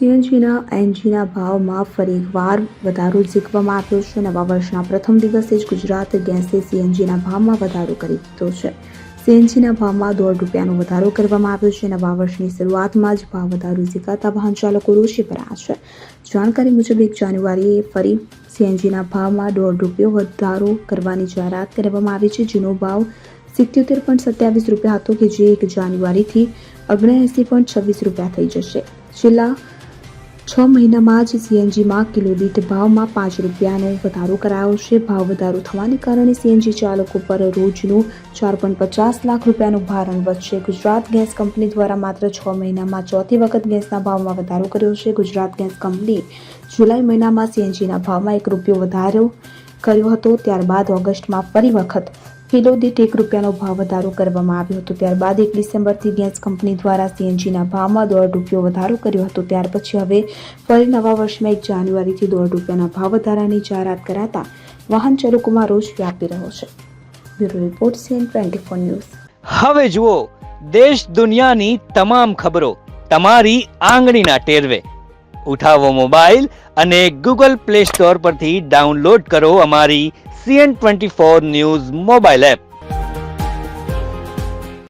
સીએનજીના એનજીના ભાવમાં ફરી એકવાર વધારો ઝીકવામાં આવ્યો છે. નવા વર્ષના પ્રથમ દિવસે જ ગુજરાત ગેસે સીએનજીના ભાવમાં વધારો કરી દીધો છે. સીએનજીના ભાવમાં ₹1.5નો વધારો કરવામાં આવ્યો છે. નવા વર્ષની શરૂઆતમાં જ ભાવ વધારો ઝીકાતા વાહન ચાલકો રોષે ભરાયા છે. જાણકારી મુજબ 1 જાન્યુઆરીએ ફરી સીએનજીના ભાવમાં ₹1.5 વધારો કરવાની જાહેરાત કરવામાં આવી છે, જેનો ભાવ ₹77.27 હતો કે જે 1 જાન્યુઆરીથી ₹79.26 થઈ જશે. છેલ્લા 6 મહિનામાં જ સીએનજીમાં કિલો દીઠ ભાવમાં ₹5નો વધારો કરાયો છે. ભાવ વધારો થવાને કારણે સીએનજી ચાલકો પર રોજનું ₹4.50 લાખ ભારણ વધશે. ગુજરાત ગેસ કંપની દ્વારા માત્ર 6 મહિનામાં ચોથી વખત ગેસના ભાવમાં વધારો કર્યો છે. ગુજરાત ગેસ કંપની જુલાઈ મહિનામાં સીએનજીના ભાવમાં ₹1 વધારો કર્યો હતો. ત્યારબાદ ઓગસ્ટમાં ફરી વખત કિલો દીઠ ₹1નો ભાવ વધારો કરવામાં આવ્યો હતો. ત્યારબાદ 1 ડિસેમ્બરથી ગેસ કંપની દ્વારા સીએનજીના ભાવમાં ₹1.5 વધારો કર્યો હતો. ત્યાર પછી હવે ફરી નવા વર્ષમાં 1 જાન્યુઆરીથી ₹1.5ના ભાવ વધારાની જાહેરાત કરાતા વાહન ચાલકોમાં રોષ વ્યાપી રહ્યો છે. Bureau report CN24 news. હવે જુઓ દેશ દુનિયાની તમામ ખબરો તમારી આંગળીના ટેરવે. ઉઠાવો મોબાઈલ અને Google Play Store પરથી ડાઉનલોડ કરો અમારી CN24 ન્યૂઝ મોબાઈલ એપ.